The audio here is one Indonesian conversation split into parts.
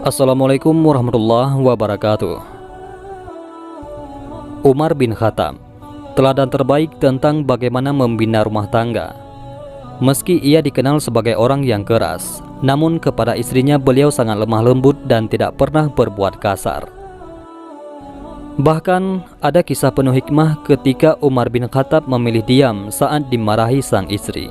Assalamualaikum warahmatullahi wabarakatuh. Umar bin Khattab, teladan terbaik tentang bagaimana membina rumah tangga. Meski ia dikenal sebagai orang yang keras, namun kepada istrinya beliau sangat lemah lembut dan tidak pernah berbuat kasar. Bahkan ada kisah penuh hikmah ketika Umar bin Khattab memilih diam saat dimarahi sang istri.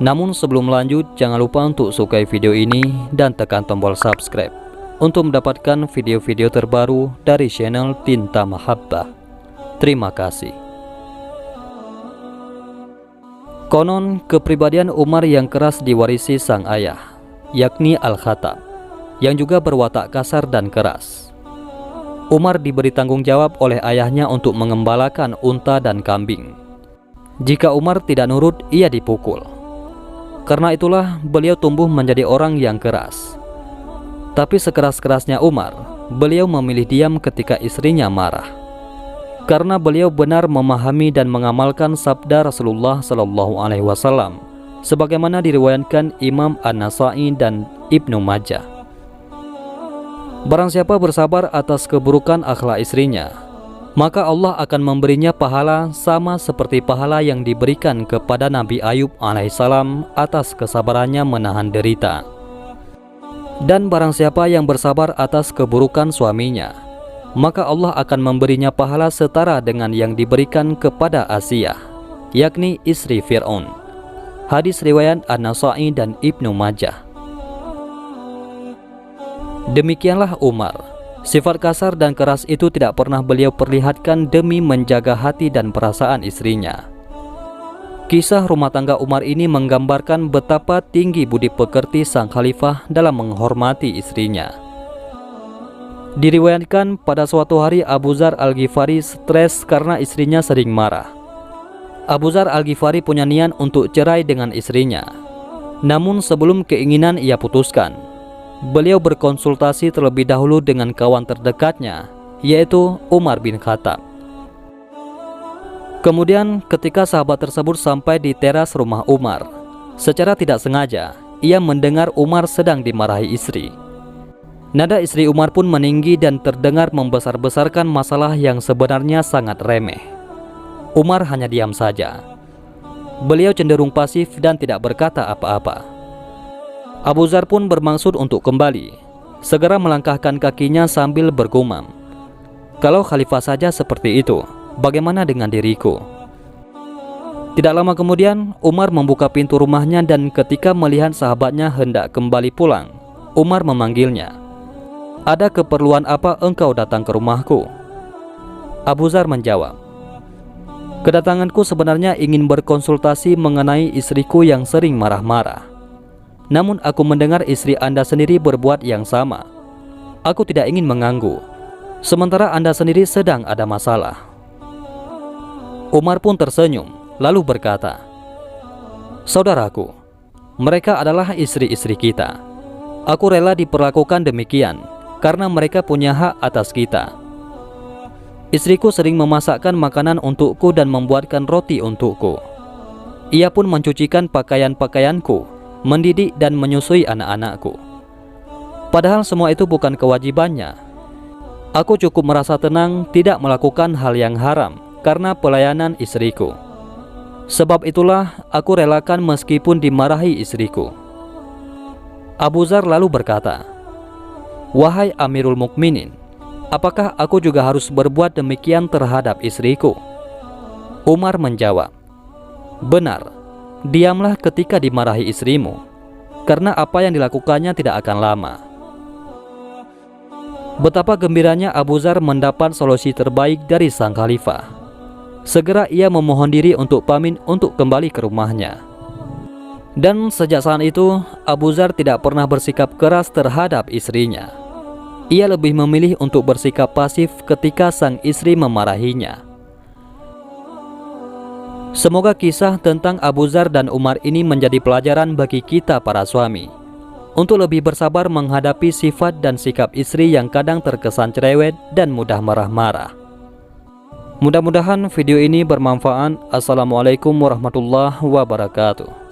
Namun sebelum lanjut, jangan lupa untuk sukai video ini dan tekan tombol subscribe untuk mendapatkan video-video terbaru dari channel Tinta Mahabbah. Terima kasih. Konon kepribadian Umar yang keras diwarisi sang ayah, yakni Al-Khattab, yang juga berwatak kasar dan keras. Umar diberi tanggung jawab oleh ayahnya untuk mengembalakan unta dan kambing. Jika Umar tidak nurut, ia dipukul. Karena itulah beliau tumbuh menjadi orang yang keras. Tapi sekeras-kerasnya Umar, beliau memilih diam ketika istrinya marah. Karena beliau benar memahami dan mengamalkan sabda Rasulullah SAW, sebagaimana diriwayatkan Imam An-Nasa'i dan Ibnu Majah. Barang siapa bersabar atas keburukan akhlak istrinya, maka Allah akan memberinya pahala sama seperti pahala yang diberikan kepada Nabi Ayub alaihissalam atas kesabarannya menahan derita. Dan barang siapa yang bersabar atas keburukan suaminya, maka Allah akan memberinya pahala setara dengan yang diberikan kepada Asiyah, yakni istri Fir'aun. Hadis riwayat An-Nasa'i dan Ibnu Majah. Demikianlah Umar. Sifat kasar dan keras itu tidak pernah beliau perlihatkan demi menjaga hati dan perasaan istrinya. Kisah rumah tangga Umar ini menggambarkan betapa tinggi budi pekerti sang khalifah dalam menghormati istrinya. Diriwayatkan pada suatu hari Abu Dzar Al-Ghifari stres karena istrinya sering marah. Abu Dzar Al-Ghifari punya niat untuk cerai dengan istrinya. Namun sebelum keinginan ia putuskan, beliau berkonsultasi terlebih dahulu dengan kawan terdekatnya, yaitu Umar bin Khattab. Kemudian ketika sahabat tersebut sampai di teras rumah Umar, secara tidak sengaja ia mendengar Umar sedang dimarahi istri. Nada istri Umar pun meninggi dan terdengar membesar-besarkan masalah yang sebenarnya sangat remeh. Umar hanya diam saja. Beliau cenderung pasif dan tidak berkata apa-apa. Abu Dzar pun bermaksud untuk kembali, segera melangkahkan kakinya sambil bergumam, "Kalau khalifah saja seperti itu, bagaimana dengan diriku?" Tidak lama kemudian, Umar membuka pintu rumahnya dan ketika melihat sahabatnya hendak kembali pulang, Umar memanggilnya. "Ada keperluan apa engkau datang ke rumahku?" Abu Dzar menjawab, "Kedatanganku sebenarnya ingin berkonsultasi mengenai istriku yang sering marah-marah. Namun aku mendengar istri Anda sendiri berbuat yang sama. Aku tidak ingin mengganggu, sementara Anda sendiri sedang ada masalah." Umar pun tersenyum, lalu berkata, "Saudaraku, mereka adalah istri-istri kita. Aku rela diperlakukan demikian, karena mereka punya hak atas kita. Istriku sering memasakkan makanan untukku dan membuatkan roti untukku. Ia pun mencucikan pakaian-pakaianku, mendidik dan menyusui anak-anakku. Padahal semua itu bukan kewajibannya. Aku cukup merasa tenang tidak melakukan hal yang haram karena pelayanan istriku. Sebab itulah aku relakan meskipun dimarahi istriku." Abu Dzar lalu berkata, "Wahai Amirul Mukminin, apakah aku juga harus berbuat demikian terhadap istriku?" Umar menjawab, "Benar. Diamlah ketika dimarahi istrimu, karena apa yang dilakukannya tidak akan lama." Betapa gembiranya Abu Dzar mendapat solusi terbaik dari sang khalifah. Segera ia memohon diri untuk pamit untuk kembali ke rumahnya. Dan sejak saat itu, Abu Dzar tidak pernah bersikap keras terhadap istrinya. Ia lebih memilih untuk bersikap pasif ketika sang istri memarahinya. Semoga kisah tentang Abu Dzar dan Umar ini menjadi pelajaran bagi kita para suami, untuk lebih bersabar menghadapi sifat dan sikap istri yang kadang terkesan cerewet dan mudah marah-marah. Mudah-mudahan video ini bermanfaat. Assalamualaikum warahmatullahi wabarakatuh.